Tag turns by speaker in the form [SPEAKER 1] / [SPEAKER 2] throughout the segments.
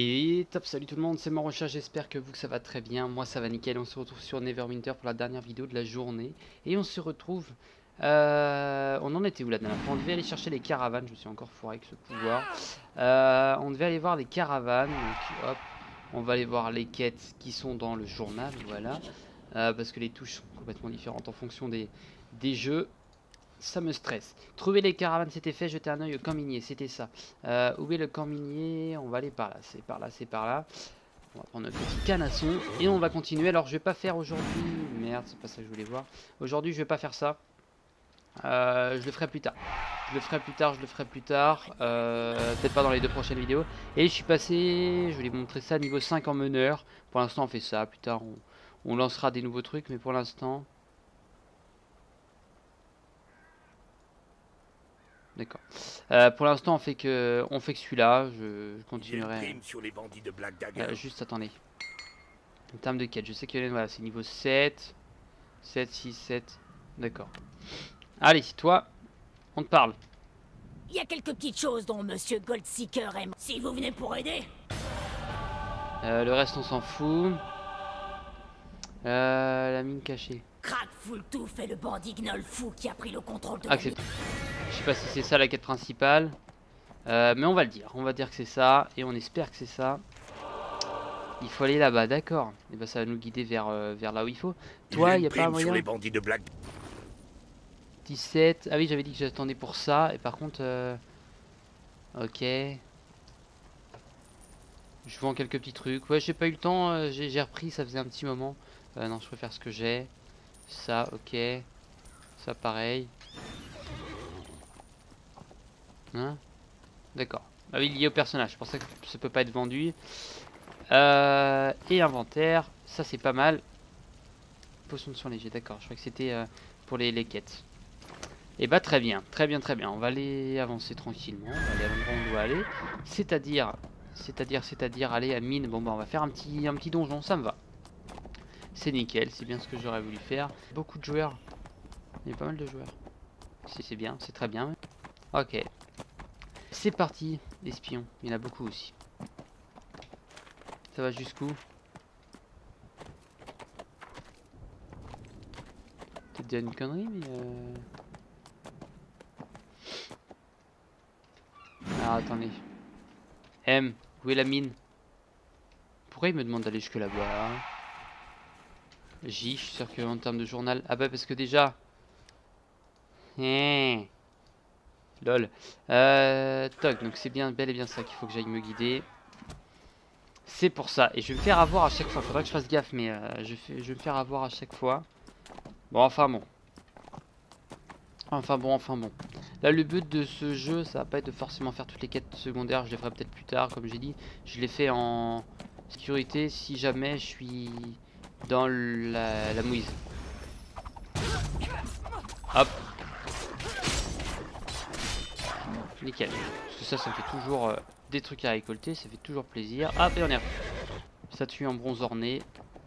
[SPEAKER 1] Et top, salut tout le monde, c'est Marocha, j'espère que ça va très bien. Moi ça va nickel, on se retrouve sur Neverwinter pour la dernière vidéo de la journée. Et on se retrouve... on en était où la dernière fois? On devait aller chercher les caravanes, je me suis encore foiré avec ce pouvoir. On devait aller voir les caravanes, donc hop, on va aller voir les quêtes qui sont dans le journal, voilà. Parce que les touches sont complètement différentes en fonction des jeux. Ça me stresse. Trouver les caravanes, c'était fait. Jeter un œil au camp minier, c'était ça. Où est le camp minier? On va aller par là. C'est par là, c'est par là. On va prendre notre petit canasson et on va continuer. Alors, je vais pas faire aujourd'hui. Merde, c'est pas ça que je voulais voir. Aujourd'hui, je vais pas faire ça. Je le ferai plus tard. Je le ferai plus tard, je le ferai plus tard. Peut-être pas dans les 2 prochaines vidéos. Et je suis passé, je vais vous montrer ça, niveau 5 en meneur. Pour l'instant, on fait ça. Plus tard, on lancera des nouveaux trucs. Mais pour l'instant... D'accord. Pour l'instant, on fait que celui-là. Je continuerai.
[SPEAKER 2] Sur les bandits de Black Dagger.
[SPEAKER 1] Juste attendez. En termes de quête, je sais qu'il y en a. Voilà, c'est niveau 7. 7, 6, 7. D'accord. Allez, toi, on te parle.
[SPEAKER 3] Il y a quelques petites choses dont Monsieur Goldseeker aime. Si vous venez pour aider.
[SPEAKER 1] Le reste, on s'en fout. La mine cachée.
[SPEAKER 3] Crack Fultou fait le bandit Gnoll fou qui a pris le contrôle de
[SPEAKER 1] Accepte. Je sais pas si c'est ça la quête principale. Mais on va le dire. On va dire que c'est ça. Et on espère que c'est ça. Il faut aller là-bas, d'accord. Et bah ça va nous guider vers là où il faut. Toi, il n'y a pas un moyen.
[SPEAKER 2] Sur les bandits de Black...
[SPEAKER 1] 17. Ah oui, j'avais dit que j'attendais pour ça. Et par contre... Ok. Je vends quelques petits trucs. Ouais, j'ai pas eu le temps. J'ai repris, ça faisait un petit moment. Non, je préfère ce que j'ai. Ça, ok. Ça, pareil. Hein? D'accord. Ah oui, lié au personnage. C'est pour ça que ça peut pas être vendu. Et inventaire. Ça, c'est pas mal. Potion de soin léger. D'accord. Je crois que c'était pour les quêtes. Et bah, très bien. Très bien, très bien. On va aller avancer tranquillement. On va aller à l'endroit où on doit aller. C'est-à-dire aller à mine. Bon, bah, on va faire un petit donjon. Ça me va. C'est nickel. C'est bien ce que j'aurais voulu faire. Beaucoup de joueurs. Il y a pas mal de joueurs. C'est bien. C'est très bien. Ok. C'est parti, espion. Il y en a beaucoup aussi. Ça va jusqu'où? Peut-être déjà une connerie, mais Alors attendez. M, où est la mine? Pourquoi il me demande d'aller jusque là-bas? J, je suis sûr qu'en termes de journal... Ah bah parce que déjà... Lol. Toc, donc c'est bien, bel et bien ça qu'il faut que j'aille me guider. C'est pour ça. Et je vais me faire avoir à chaque fois. Faudra que je fasse gaffe, mais je vais me faire avoir à chaque fois. Bon, enfin bon. Enfin bon. Là, le but de ce jeu, ça va pas être de forcément faire toutes les quêtes secondaires. Je les ferai peut-être plus tard, comme j'ai dit. Je les fais en sécurité si jamais je suis dans la mouise. Hop. Nickel. Parce que ça me fait toujours des trucs à récolter. Ça fait toujours plaisir. Hop, et on est là. Statue en bronze ornée.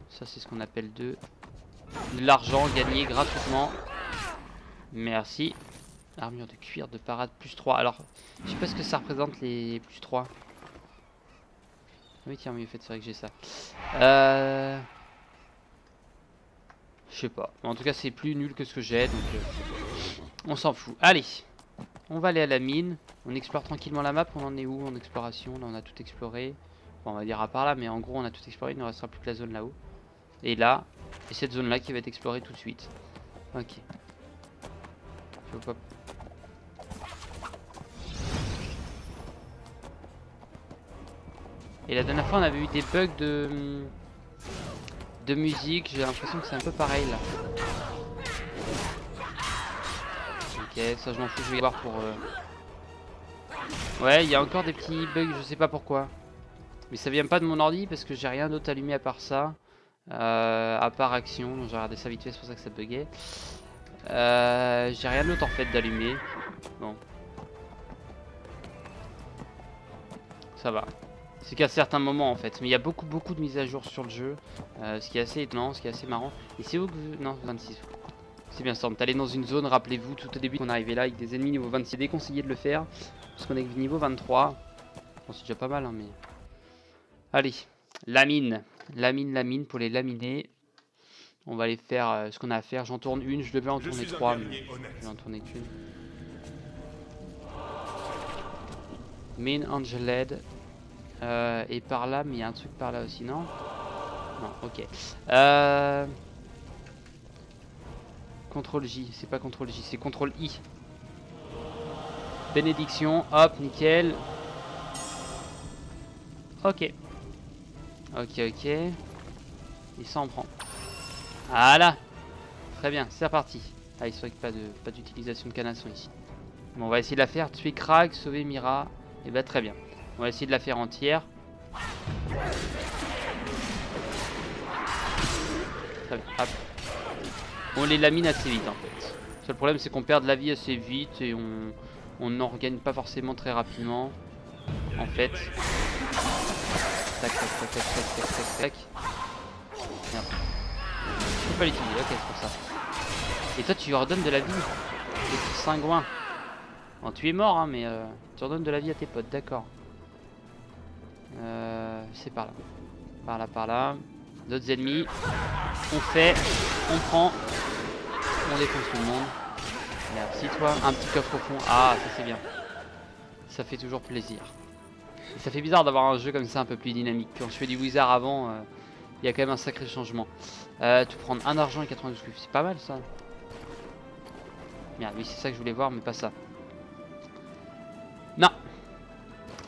[SPEAKER 1] Ça, c'est ce qu'on appelle de l'argent gagné gratuitement. Merci. Armure de cuir de parade plus 3. Alors, je sais pas ce que ça représente les plus 3. Oui, tiens, oui, en fait, c'est vrai que j'ai ça. Je sais pas. En tout cas, c'est plus nul que ce que j'ai. Donc, on s'en fout. Allez. On va aller à la mine. On explore tranquillement la map. On en est où en exploration? Là, on a tout exploré. Bon, on va dire à part là, mais en gros, on a tout exploré. Il ne restera plus que la zone là-haut. Et là. Et cette zone-là qui va être explorée tout de suite. Ok. Hop. Et la dernière fois on avait eu des bugs de musique, j'ai l'impression que c'est un peu pareil là. Ok, ça je m'en fous, je vais voir pour... Ouais, il y a encore des petits bugs, je sais pas pourquoi. Mais ça vient pas de mon ordi parce que j'ai rien d'autre allumé à part ça. À part action, donc j'ai regardé ça vite fait, c'est pour ça que ça buguait. J'ai rien d'autre en fait d'allumé. Bon. Ça va. C'est qu'à certains moments en fait. Mais il y a beaucoup de mises à jour sur le jeu. Ce qui est assez étonnant, ce qui est assez marrant. Et c'est où que vous... Non, 26. C'est bien ça. On est allé dans une zone, rappelez-vous, tout au début qu'on arrivait là avec des ennemis niveau 26. Déconseillé de le faire. Parce qu'on est niveau 23. Bon, c'est déjà pas mal, hein, mais... Allez, lamine. Lamine pour les laminer. On va aller faire ce qu'on a à faire. J'en tourne une, je devais en tourner 3, mais je vais en tourner qu'une. Main Angeled. Et par là, mais il y a un truc par là aussi, non? Non, ok. CTRL J, c'est pas CTRL J, c'est CTRL I. Bénédiction, hop, nickel. Ok. Ok. Et ça on prend. Voilà. Très bien, c'est reparti. Ah, il se voit que pas d'utilisation de canasson ici. Bon, on va essayer de la faire. Tuer Krag, sauver Mira. Et bah très bien. On va essayer de la faire entière. Très bien, hop. On les lamine assez vite en fait. Le seul problème c'est qu'on perd de la vie assez vite et on n'en regagne pas forcément très rapidement. En fait. Tac. Merde. Je peux pas l'utiliser, ok c'est pour ça. Et toi tu lui redonnes de la vie. Le petit cingouin. Bon, tu es mort hein, mais tu redonnes de la vie à tes potes, d'accord. C'est par là. Par là. D'autres ennemis. On fait. On prend. On défonce tout le monde. Merci toi. Un petit coffre au fond. Ah ça c'est bien. Ça fait toujours plaisir. Et ça fait bizarre d'avoir un jeu comme ça un peu plus dynamique. Quand je fais du Wizard avant, il y a quand même un sacré changement. Tout prendre 1 argent et 92 cuivres. C'est pas mal ça. Merde, oui c'est ça que je voulais voir mais pas ça. Non.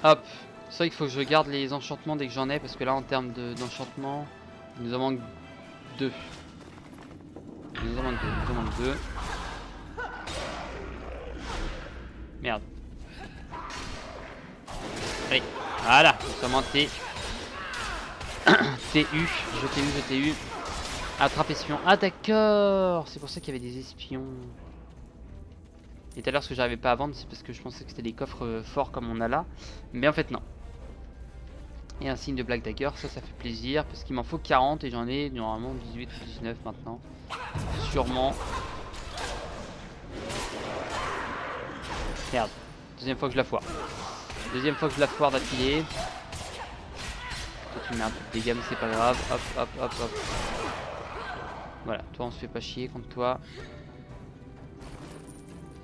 [SPEAKER 1] Hop. C'est vrai qu'il faut que je garde les enchantements dès que j'en ai. Parce que là en termes d'enchantement, il nous en manque 2. Il nous en manque 2. Merde. Allez, voilà, comment TU, je t'ai eu. Attrape espion. Ah d'accord, c'est pour ça qu'il y avait des espions. Et tout à l'heure ce que j'arrivais pas à vendre, c'est parce que je pensais que c'était des coffres forts comme on a là. Mais en fait non. Et un signe de Black Dagger, ça fait plaisir. Parce qu'il m'en faut 40 et j'en ai normalement 18 ou 19 maintenant. Sûrement. Merde, deuxième fois que je la foire. Deuxième fois que je la foire d'affilée. Toi tu mets un peu de dégâts mais c'est pas grave. Hop. Voilà, toi on se fait pas chier contre toi.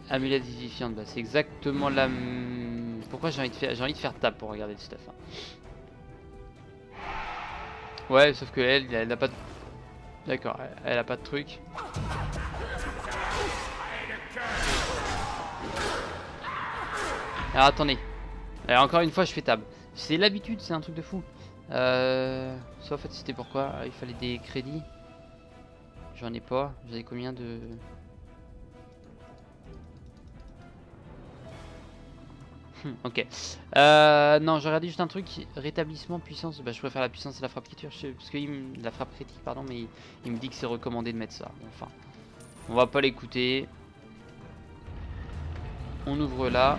[SPEAKER 1] Amulette vivifiante, bah c'est exactement la... Pourquoi j'ai envie de faire table pour regarder le stuff hein. Ouais sauf que elle n'a pas de... D'accord, elle a pas de truc. Alors attendez. Alors, encore une fois je fais table. C'est l'habitude, c'est un truc de fou. Ça en fait c'était pourquoi il fallait des crédits. J'en ai pas. J'avais combien de... Ok. Non, j'ai regardé juste un truc. Rétablissement, puissance. Bah, je préfère la puissance et la frappe critique. Parce que la frappe critique, pardon, mais il me dit que c'est recommandé de mettre ça. Enfin, on va pas l'écouter. On ouvre là.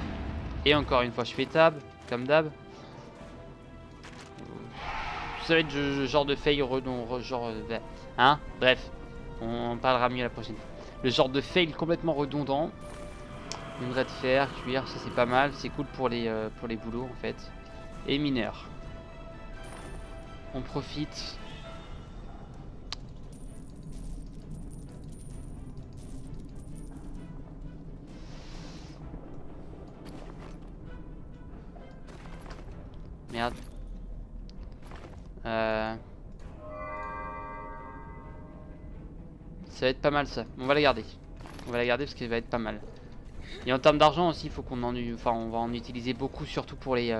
[SPEAKER 1] Et encore une fois, je fais tab, comme d'hab. Ça va être le genre de fail genre... Hein. Bref. On parlera mieux la prochaine fois. Le genre de fail complètement redondant. Une raie de fer, cuir, ça c'est pas mal. C'est cool pour les boulots en fait. Et mineur. On profite. Merde. Ça va être pas mal ça. On va la garder. On va la garder parce qu'elle va être pas mal. Et en termes d'argent aussi, il faut qu'on en... Enfin, on va en utiliser beaucoup, surtout pour les...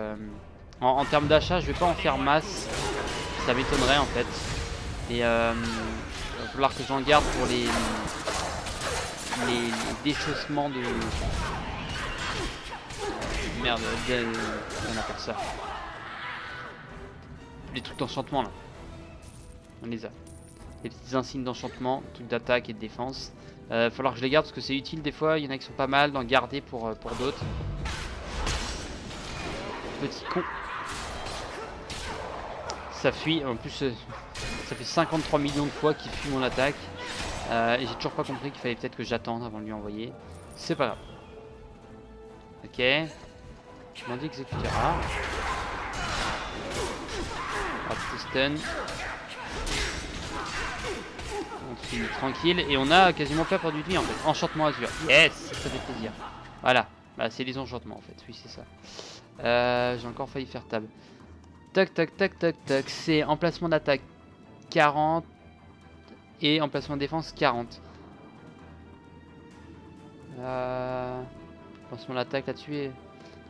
[SPEAKER 1] En termes d'achat, je vais pas en faire masse. Ça m'étonnerait en fait. Et il va falloir que j'en garde pour les déchaussements de... Merde, on appelle ça. Les trucs d'enchantement là. On les a. Les petits insignes d'enchantement, trucs d'attaque et de défense. Va falloir que je les garde parce que c'est utile des fois. Il y en a qui sont pas mal d'en garder pour d'autres. Petit con. Ça fuit. En plus, ça fait 53 millions de fois qu'il fuit mon attaque. Et j'ai toujours pas compris qu'il fallait peut-être que j'attende avant de lui envoyer. C'est pas grave. Ok. Je m'en dis exécuteur. stun. On finit tranquille et on a quasiment pas perdu de vie en fait. Enchantement azur. Yes, ça fait plaisir. Voilà, bah, c'est les enchantements en fait. Oui, c'est ça. J'ai encore failli faire tab. Tac, tac, tac, tac, tac. C'est emplacement d'attaque 40 et emplacement de défense 40. Emplacement d'attaque là-dessus. Et... donc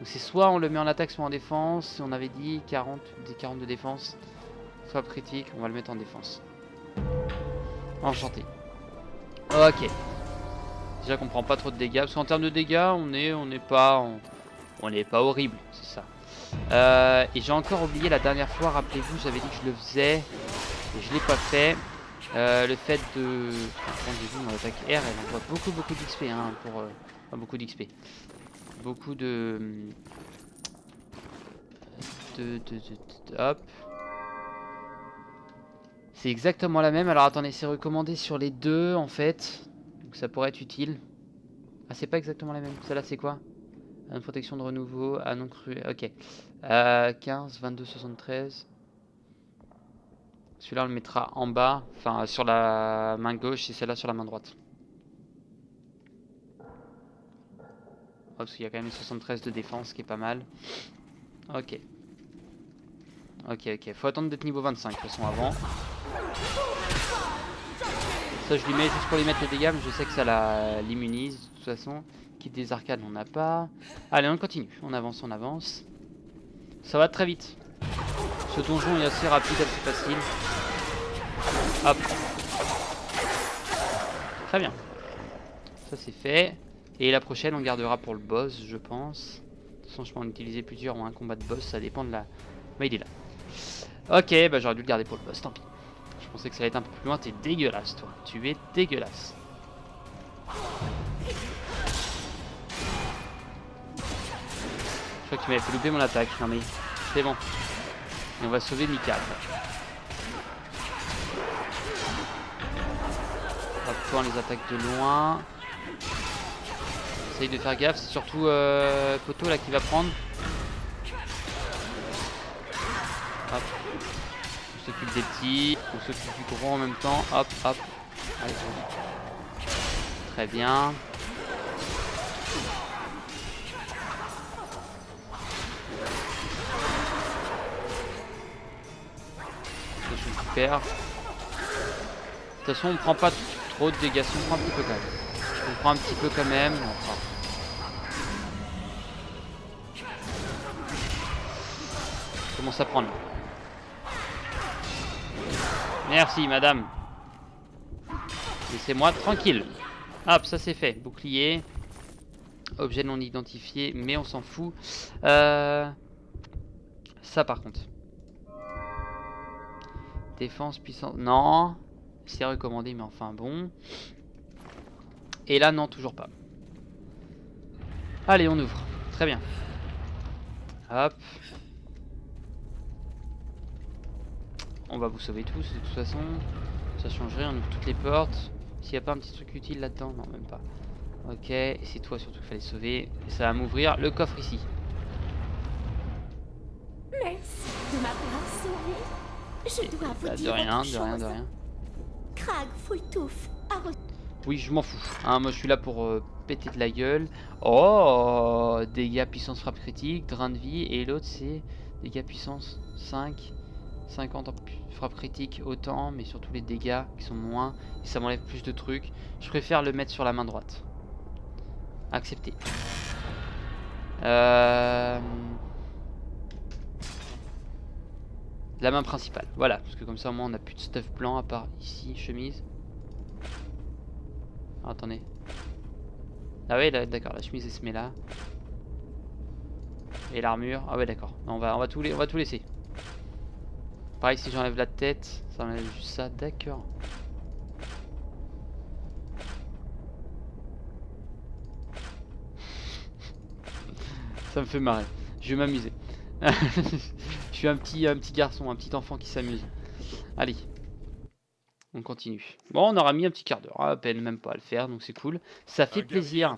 [SPEAKER 1] c'est soit on le met en attaque, soit en défense. On avait dit 40, des 40 de défense. Soit critique, on va le mettre en défense. Enchanté. Ok. Déjà qu'on prend pas trop de dégâts. Parce qu'en termes de dégâts, on n'est pas horrible, c'est ça. Et j'ai encore oublié la dernière fois, rappelez-vous, j'avais dit que je le faisais. Et je l'ai pas fait. Le fait de... Attendez-vous, mon attaque R, elle envoie beaucoup d'XP, hein, pour... Enfin, beaucoup d'XP. Beaucoup de... Hop. C'est exactement la même. Alors attendez, c'est recommandé sur les deux en fait. Donc ça pourrait être utile. Ah, c'est pas exactement la même. Celle-là, c'est quoi? Une protection de renouveau. Ah non cru. Ok. 15, 22, 73. Celui-là, on le mettra en bas. Enfin, sur la main gauche et celle-là sur la main droite. Oh, parce qu'il y a quand même 73 de défense qui est pas mal. Ok. Ok. Faut attendre d'être niveau 25 de toute façon avant. Ça je lui mets juste pour lui mettre les dégâts, mais je sais que ça l'immunise de toute façon. Kit des arcades on n'a pas. Allez, on continue, on avance. Ça va très vite. Ce donjon est assez rapide, assez facile. Hop. Très bien. Ça c'est fait. Et la prochaine on gardera pour le boss je pense. De toute façon je peux en utiliser plusieurs ou un combat de boss, ça dépend de la... Bah il est là. Ok, bah j'aurais dû le garder pour le boss, tant pis. Je pensais que ça allait être un peu plus loin, t'es dégueulasse toi. Tu es dégueulasse. Je crois que tu m'avais fait louper mon attaque. Non mais c'est bon. Et on va sauver Mika. Hop, toi on les attaque de loin. Essaye de faire gaffe, c'est surtout Poto là qui va prendre. Hop. On s'occupe des petits, on s'occupe du gros en même temps. Hop. Allez, très bien. C'est super. De toute façon, on prend pas trop de dégâts, on prend un petit peu quand même. On prend un petit peu quand même. Enfin. Je commence à prendre. Merci madame. Laissez-moi tranquille. Hop, ça c'est fait. Bouclier. Objet non identifié, mais on s'en fout. Ça par contre. Défense puissance. Non. C'est recommandé, mais enfin bon. Et là, non, toujours pas. Allez, on ouvre. Très bien. Hop. On va vous sauver tous, de toute façon. Ça change rien, on ouvre toutes les portes. S'il n'y a pas un petit truc utile là-dedans, non, même pas. Ok, et c'est toi surtout qu'il fallait sauver. Et ça va m'ouvrir le coffre ici.
[SPEAKER 3] Merci de m'avoir sauvé. Je dois vous dire
[SPEAKER 1] De rien.
[SPEAKER 3] Crag Fultouf a reçu...
[SPEAKER 1] Oui, je m'en fous. Hein, moi, je suis là pour péter de la gueule. Oh, dégâts puissance frappe critique, drain de vie. Et l'autre, c'est dégâts puissance 5. 50 en frappe critique autant, mais surtout les dégâts qui sont moins. Et ça m'enlève plus de trucs. Je préfère le mettre sur la main droite. Accepter. La main principale. Voilà, parce que comme ça, au moins, on n'a plus de stuff blanc à part ici, chemise. Ah, attendez. Ah ouais, d'accord, la chemise elle se met là. Et l'armure. Ah ouais, d'accord. On va tout laisser. Pareil, si j'enlève la tête, ça enlève juste ça. D'accord. Ça me fait marrer. Je vais m'amuser. Je suis un petit garçon, un petit enfant qui s'amuse. Allez. On continue. Bon, on aura mis un petit quart d'heure, à peine même pas à le faire, donc c'est cool. Ça fait plaisir.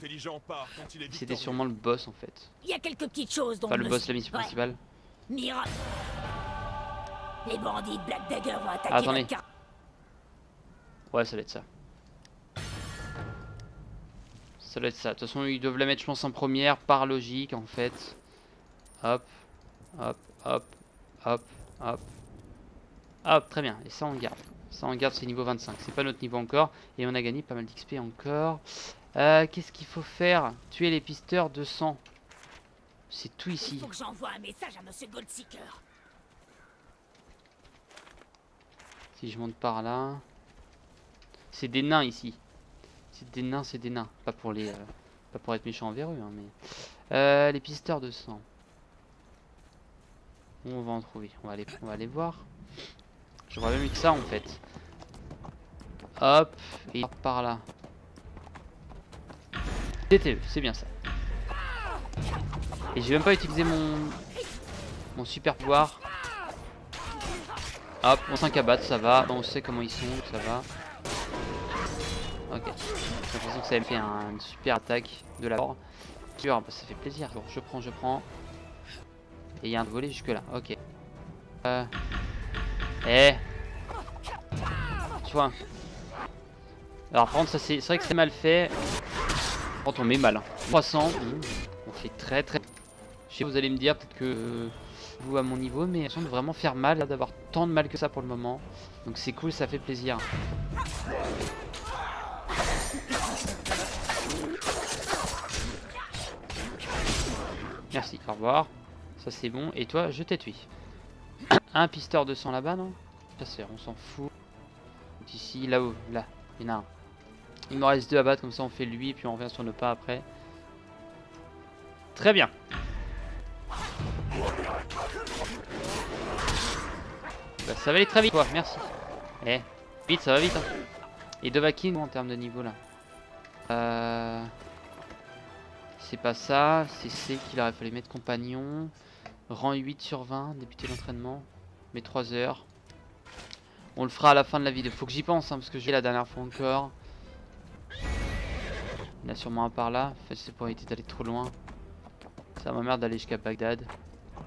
[SPEAKER 1] C'était sûrement le boss en fait.
[SPEAKER 3] Il y a quelques petites choses dont
[SPEAKER 1] Enfin, le boss, la mission principale.
[SPEAKER 3] Mira... Les bandits de Black Dagger vont attaquer
[SPEAKER 1] Attendez.
[SPEAKER 3] notre car.
[SPEAKER 1] Ouais, ça doit être ça. Ça doit être ça. De toute façon, ils doivent la mettre, je pense, en première, par logique, en fait. Hop, hop, hop, hop, hop. Hop, très bien. Et ça, on garde. Ça, on garde, c'est niveau 25. C'est pas notre niveau encore. Et on a gagné pas mal d'XP encore. Qu'est-ce qu'il faut faire? Tuer les pisteurs de sang. C'est tout
[SPEAKER 3] Il
[SPEAKER 1] ici.
[SPEAKER 3] faut que j'envoie un message à Monsieur Goldseeker.
[SPEAKER 1] Si je monte par là. C'est des nains ici. C'est des nains, c'est des nains. Pas pour les. Pas pour être méchant envers eux, hein, mais. Les pisteurs de sang. On va en trouver. On va aller voir. J'aurais même eu que ça en fait. Hop. Et par là. DTE, c'est bien ça. Et j'ai même pas utilisé mon super pouvoir. Hop, on 5 à battre, ça va. On sait comment ils sont, ça va. Ok. J'ai l'impression que ça me fait une super attaque de la mort. Bah, ça fait plaisir. Bon, je prends. Et il y a un volet jusque là. Ok. Tu vois. Alors par contre, ça c'est vrai que c'est mal fait. Quand on met mal. 300. On fait très. Je sais, vous allez me dire peut-être que vous à mon niveau, mais on de vraiment faire mal, d'avoir tant de mal que ça pour le moment. Donc c'est cool, ça fait plaisir. Merci, au revoir. Ça c'est bon. Et toi, je t'ai tué. Un pisteur de sang là-bas, non? Chasseur, on s'en fout. Ici, là-haut, là, il y en a un. Il me reste 2 à battre, comme ça on fait lui, puis on revient sur nos pas après. Très bien. Bah, ça va aller très vite, quoi, merci. Vite, ça va vite. Hein. Et Dovahkiin en termes de niveau là. C'est pas ça, c'est C qu'il aurait fallu mettre compagnon. Rang 8 sur 20, débuter l'entraînement. Mais 3 heures. On le fera à la fin de la vidéo. Faut que j'y pense, hein, parce que j'ai la dernière fois encore. Il y en a sûrement un par là. En fait, c'est pour éviter d'aller trop loin. Ça m'emmerde d'aller jusqu'à Bagdad.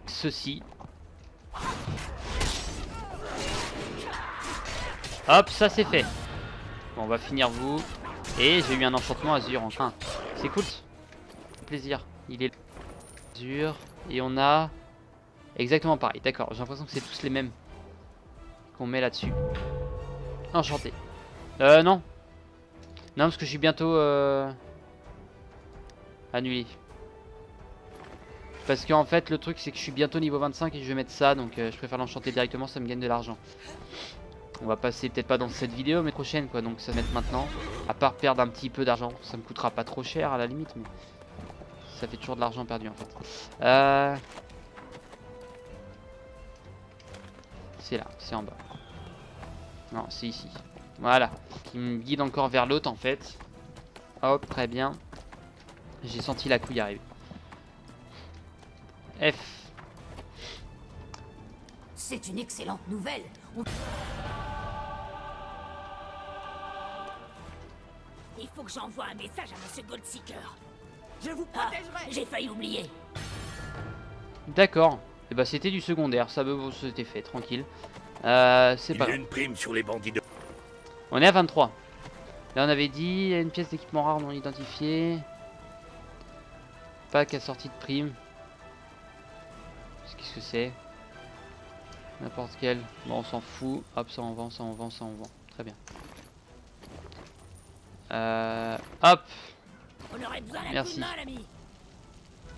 [SPEAKER 1] Ceci. Hop, ça c'est fait. Bon, on va finir vous. Et j'ai eu un enchantement azur enfin. C'est cool. Plaisir. Il est azur. Et on a exactement pareil. D'accord, j'ai l'impression que c'est tous les mêmes qu'on met là-dessus. Enchanté. Non. Non, parce que je suis bientôt annulé. Parce qu'en fait, le truc, c'est que je suis bientôt niveau 25 et je vais mettre ça. Donc, je préfère l'enchanter directement, ça me gagne de l'argent. On va passer, peut-être pas dans cette vidéo, mais prochaine, quoi. Donc, ça va mettre maintenant. À part perdre un petit peu d'argent. Ça me coûtera pas trop cher à la limite, mais ça fait toujours de l'argent perdu, en fait. C'est là, c'est en bas. Non, c'est ici. Voilà. Qui me guide encore vers l'autre, en fait. Hop, très bien. J'ai senti la couille arriver. F.
[SPEAKER 3] C'est une excellente nouvelle. Il faut que j'envoie un message à Monsieur Goldseeker.
[SPEAKER 4] Je vous protégerai.
[SPEAKER 3] J'ai failli oublier.
[SPEAKER 1] D'accord. Et bah c'était du secondaire, ça c'était fait, tranquille. C'est
[SPEAKER 2] Il y
[SPEAKER 1] pas
[SPEAKER 2] a
[SPEAKER 1] grave.
[SPEAKER 2] une prime sur les bandits de...
[SPEAKER 1] On est à 23. Là on avait dit, il y a une pièce d'équipement rare non identifiée. Pack à sortie de prime. Qu'est-ce que c'est? N'importe quel. Bon on s'en fout. Hop, ça on vend, ça on vend, ça on vend. Très bien. Hop.
[SPEAKER 3] On aurait besoin d'un coup
[SPEAKER 1] Merci.
[SPEAKER 3] de main, l'ami.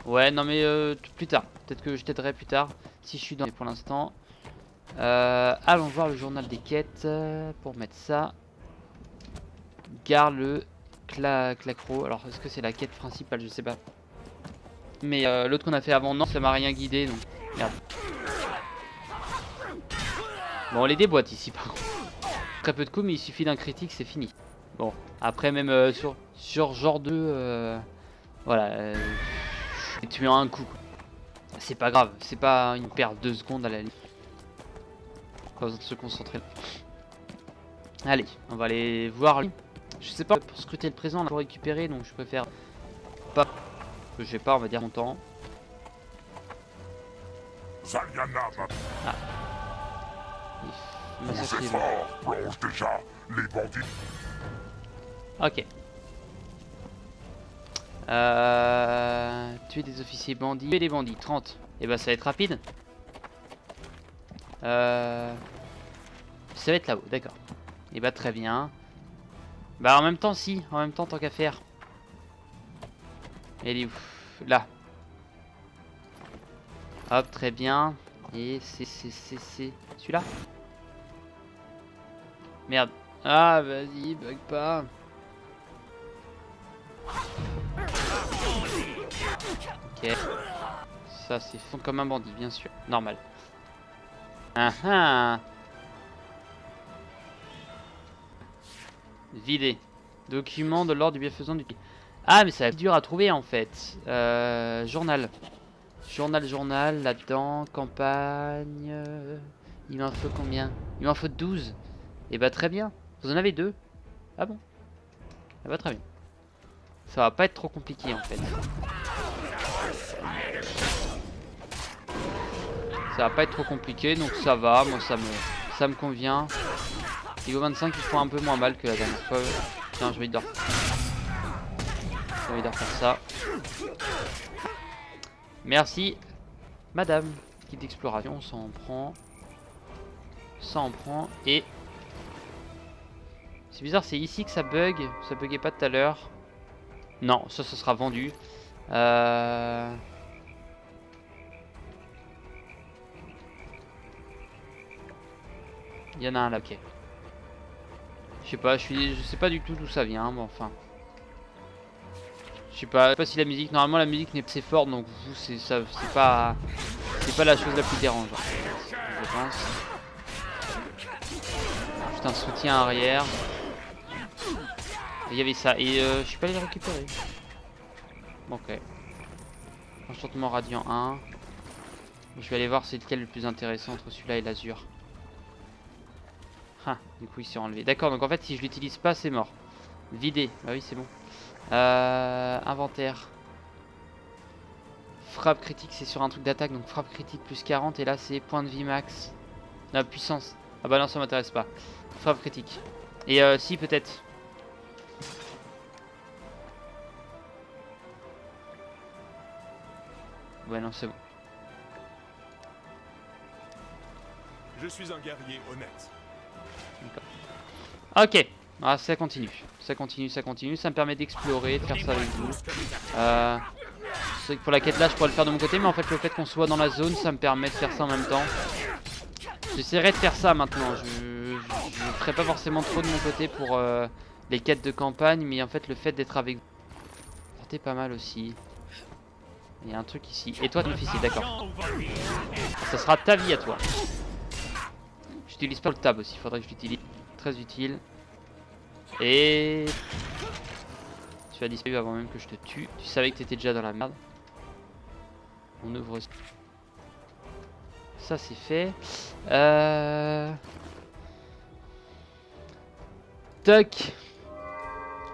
[SPEAKER 1] Ouais, non mais plus tard. Peut-être que je t'aiderai plus tard. Si je suis dans... Mais pour l'instant. Allons voir le journal des quêtes. Pour mettre ça. Garde le clacro. Alors, est-ce que c'est la quête principale? Je sais pas. Mais l'autre qu'on a fait avant, non, ça m'a rien guidé. Donc, merde. Bon, on les déboîte ici, par contre. Très peu de coups, mais il suffit d'un critique, c'est fini. Bon, après, même sur genre 2, voilà. J'ai tué en un coup. C'est pas grave, c'est pas une perte de secondes à la limite. Pas besoin de se concentrer. Allez, on va aller voir lui. Je sais pas, pour scruter le présent, on l'a récupérer, donc je préfère pas. Je sais pas, on va dire mon temps. Ah. Massacrer les
[SPEAKER 2] plonge déjà les bandits.
[SPEAKER 1] Ok. Tuer des officiers bandits. Tuer des bandits, 30. Et bah ça va être rapide. Ça va être là-haut, d'accord. Et bah très bien. Bah en même temps si, en même temps tant qu'à faire. Elle est où? Là. Hop, très bien. Et c'est celui-là. Merde. Ah vas-y, bug pas. Ok. Ça c'est fond comme un bandit, bien sûr. Normal. Ah ah. Vider. Document de l'ordre du bienfaisant du... Ah mais ça va être dur à trouver en fait. Journal. Journal, là-dedans, campagne... Il m'en faut combien? Il m'en faut 12. Et bah très bien. Vous en avez 2. Ah bon? Ah bah très bien. Ça va pas être trop compliqué en fait. Ça va pas être trop compliqué donc ça va. Moi ça me convient. Niveau 25 il faut un peu moins mal que la dernière fois. Tiens je vais devoir faire ça. Merci madame. Kit d'exploration, ça en prend. Ça en prend et... C'est bizarre, c'est ici que ça bug. Ça buguait pas tout à l'heure. Non, ça sera vendu. Il y en a un là, ok. Je sais pas, je sais pas du tout d'où ça vient, mais enfin. Je sais pas si la musique, normalement la musique n'est pas assez forte, donc vous c'est pas la chose la plus dérangeante, je pense. Juste un soutien arrière. Il y avait ça et je suis pas allé le récupérer. Ok. Enchantement radiant 1. Je vais aller voir c'est lequel le plus intéressant entre celui-là et l'azur. Ah, du coup il s'est enlevé. D'accord, donc en fait si je l'utilise pas c'est mort. Vider, bah oui c'est bon. Inventaire. Frappe critique c'est sur un truc d'attaque donc frappe critique plus 40 et là c'est point de vie max. La puissance. Ah bah non ça m'intéresse pas. Frappe critique. Et si peut-être. Ouais non c'est bon.
[SPEAKER 2] Je suis un guerrier honnête.
[SPEAKER 1] Ok, ah, ça continue. Ça continue. Ça me permet d'explorer, de faire ça avec vous. C'est vrai que pour la quête là je pourrais le faire de mon côté, mais en fait le fait qu'on soit dans la zone ça me permet de faire ça en même temps. J'essaierai de faire ça maintenant. Je ferai pas forcément trop de mon côté pour les quêtes de campagne, mais en fait le fait d'être avec vous, c'est pas mal aussi. Il y a un truc ici. Et toi ton officier, d'accord. Ça sera ta vie à toi. J'utilise pas le tab aussi, faudrait que je l'utilise. Très utile. Et... Tu as disparu avant même que je te tue. Tu savais que t'étais déjà dans la merde. On ouvre... Ça c'est fait. Toc.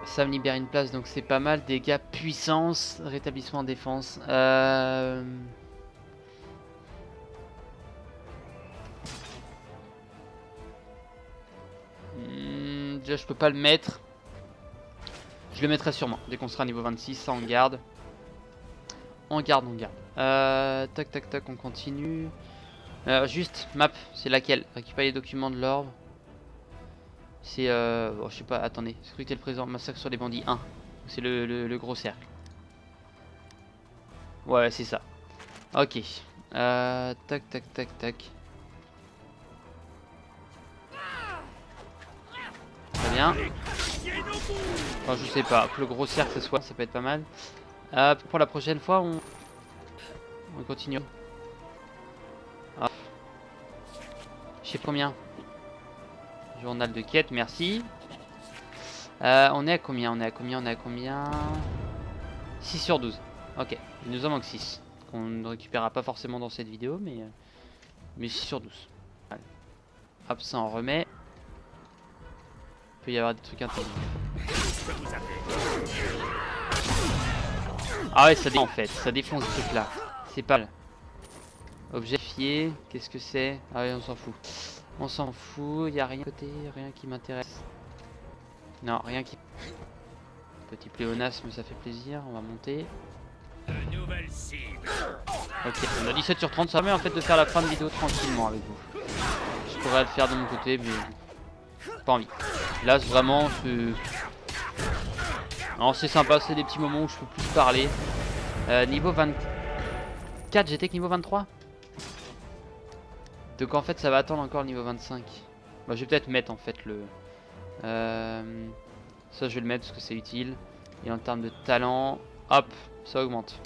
[SPEAKER 1] Ça me libère une place donc c'est pas mal. Dégâts, puissance, rétablissement en défense. Déjà je peux pas le mettre. Je le mettrai sûrement dès qu'on sera à niveau 26. Ça on garde. On garde. Tac, on continue. Juste, map, c'est laquelle? Récupérer les documents de l'ordre. C'est bon, je sais pas, attendez. Sécurité le présent, massacre sur les bandits 1. C'est le gros cercle. Ouais, c'est ça. Ok. Tac. Très bien. Enfin, je sais pas, que le gros cercle ce soit, ça peut être pas mal. Pour la prochaine fois, on continue. Ah. Je sais combien. Journal de quête, merci. On est à combien? On est à combien 6 sur 12. Ok, il nous en manque 6. Qu'on ne récupérera pas forcément dans cette vidéo, mais 6 sur 12. Allez. Hop, ça en remet. Il peut y avoir des trucs intelligents. Ah ouais, ça défonce en fait. Ça défonce ce truc là. C'est pas mal. Objet fié, qu'est-ce que c'est? Ah ouais, on s'en fout. On s'en fout, il y a rien à côté, rien qui m'intéresse. Non, rien qui... Petit pléonasme, ça fait plaisir, on va monter. Ok, on a 17 sur 30, ça permet en fait de faire la fin de vidéo tranquillement avec vous. Je pourrais le faire de mon côté, mais pas envie. Là, vraiment, non, c'est sympa, c'est des petits moments où je peux plus parler. Niveau 24, j'étais que niveau 23. Donc en fait, ça va attendre encore le niveau 25. Bah, je vais peut-être mettre en fait le... Ça, je vais le mettre parce que c'est utile. Et en termes de talent, hop, ça augmente.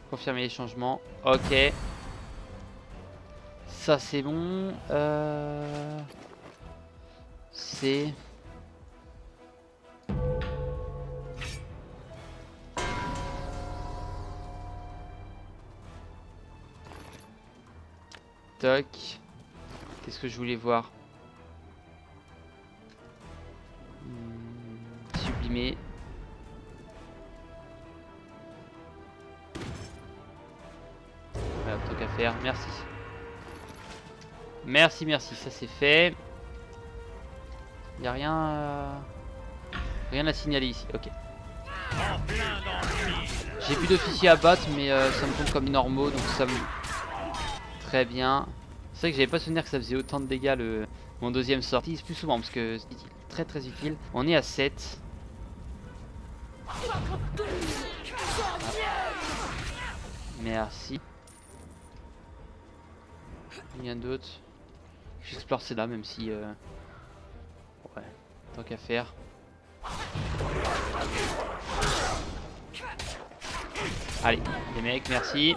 [SPEAKER 1] Confirmer les changements. Ok. Ça, c'est bon. C'est... Toc. Qu'est-ce que je voulais voir? Sublimer. Voilà, truc à faire. Merci. Merci, merci. Ça c'est fait. Il n'y a rien... Rien à signaler ici. Ok. J'ai plus d'officiers à battre, mais ça me compte comme normaux, donc ça me... Très bien. C'est vrai que j'avais pas souvenir que ça faisait autant de dégâts mon deuxième sort. J'utilise plus souvent parce que c'est utile. Très très utile. On est à 7. Ah. Merci. Rien d'autre. J'explore celle-là même si... Ouais, tant qu'à faire. Allez, les mecs, merci.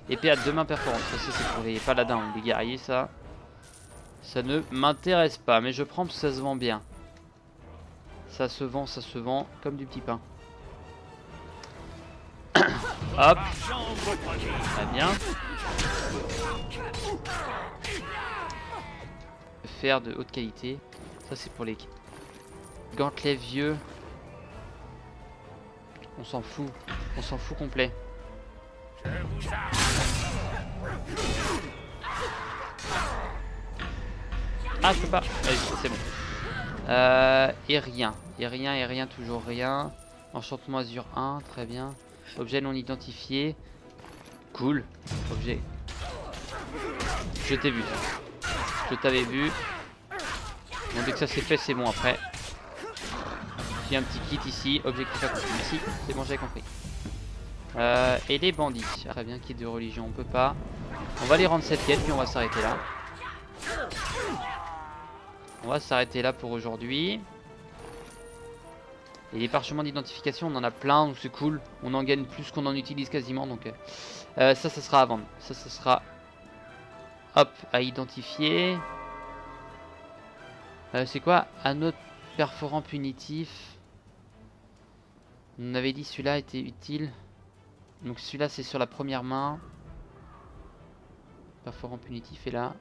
[SPEAKER 1] Épée à 2 mains perforantes. Ça, c'est pour les paladins ou les guerriers, ça. Ça ne m'intéresse pas, mais je prends parce que ça se vend bien. Ça se vend comme du petit pain. Hop. Très bien. Fer de haute qualité. Ça, c'est pour les gantelets vieux. On s'en fout. On s'en fout complet. Ah, je peux pas. Allez, c'est bon. Et rien. Et rien, toujours rien. Enchantement Azur 1, très bien. Objet non identifié. Cool. Objet. Je t'ai vu. Je t'avais vu. Bon, dès que ça c'est fait, c'est bon après. J'ai un petit kit ici. Objectif accompli. Merci. C'est bon, j'ai compris. Et les bandits. Très bien, kit de religion, on peut pas. On va les rendre cette quête, puis on va s'arrêter là. On va s'arrêter là pour aujourd'hui. Et les parchemins d'identification, on en a plein, donc c'est cool. On en gagne plus qu'on en utilise quasiment, donc ça sera à vendre. Ça sera, hop, à identifier. C'est quoi? Anneau perforant punitif. On avait dit celui-là était utile. Donc celui-là c'est sur la première main. Perforant punitif est là.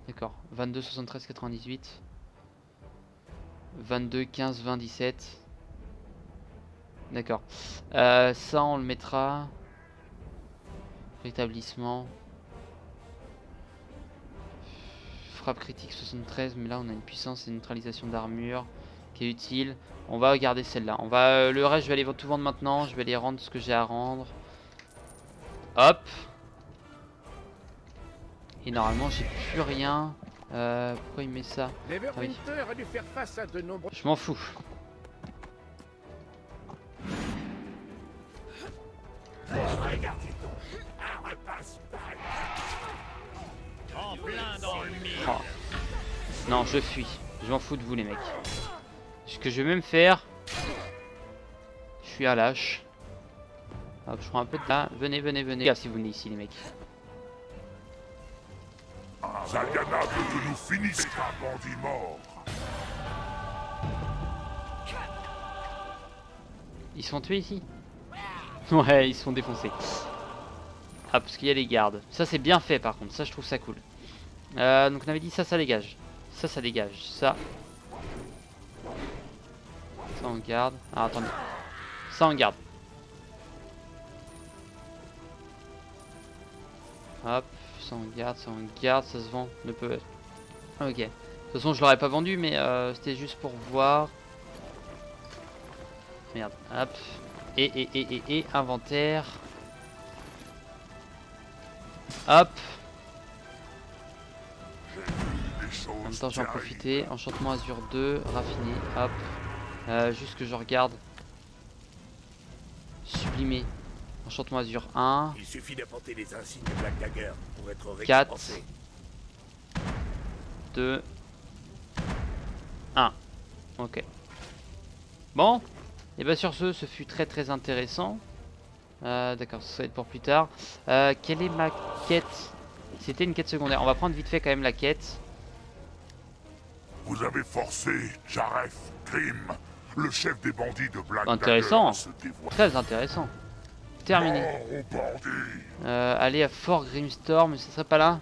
[SPEAKER 1] D'accord. 22, 73, 98. 22, 15, 20, 17. D'accord. Ça on le mettra. Rétablissement. Frappe critique 73, mais là on a une puissance et une neutralisation d'armure qui est utile. On va garder celle-là. On va le reste, je vais aller tout vendre maintenant. Je vais aller rendre ce que j'ai à rendre. Hop. Et normalement j'ai plus rien. Pourquoi il met ça? Ah oui.
[SPEAKER 4] A dû faire face à de nombreux...
[SPEAKER 1] Je m'en fous. Oh. Non, je fuis. Je m'en fous de vous les mecs. Ce que je vais même faire... Je suis à lâche. Hop, je prends un peu de là. Venez, venez, venez. Regarde si vous venez ici les mecs.
[SPEAKER 2] Zalgana veut que nous finissions un bandit mort.
[SPEAKER 1] Ils se font tuer ici? Ouais, ils se font défoncer. Ah, parce qu'il y a les gardes. Ça, c'est bien fait par contre. Ça, je trouve ça cool. Donc, on avait dit ça, ça dégage. Ça dégage. Ça on garde. Ah, attendez. Ça, on garde. Hop. ça on garde, ça se vend, ne peut être. Ok. De toute façon, je l'aurais pas vendu, mais c'était juste pour voir. Merde, hop. Et inventaire. Hop. En même temps, j'en profiter. Enchantement Azur 2, raffiné. Hop. Juste que je regarde. Sublimé. Enchantement Azur 1.
[SPEAKER 4] Il suffit d'apporter les insignes de Black Dagger pour être
[SPEAKER 1] 4.
[SPEAKER 4] récompensé.
[SPEAKER 1] 2. 1. Ok. Bon. Et bien sur ce fut très intéressant. D'accord, ça va être pour plus tard. Quelle est ma quête? C'était une quête secondaire. On va prendre vite fait quand même la quête.
[SPEAKER 2] Vous avez forcé Jareth Grim, le chef des bandits de Black
[SPEAKER 1] Intéressant.
[SPEAKER 2] Dagger, à se dévoiler.
[SPEAKER 1] Très intéressant. Terminé.
[SPEAKER 2] Mort aux bandits.
[SPEAKER 1] Aller à Fort Grimstorm, ce serait pas là?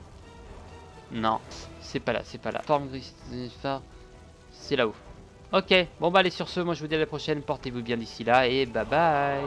[SPEAKER 1] Non, c'est pas là, c'est pas là. Fort Grimstorm, c'est là-haut. Ok, bon bah allez sur ce, moi je vous dis à la prochaine, portez-vous bien d'ici là et bye bye.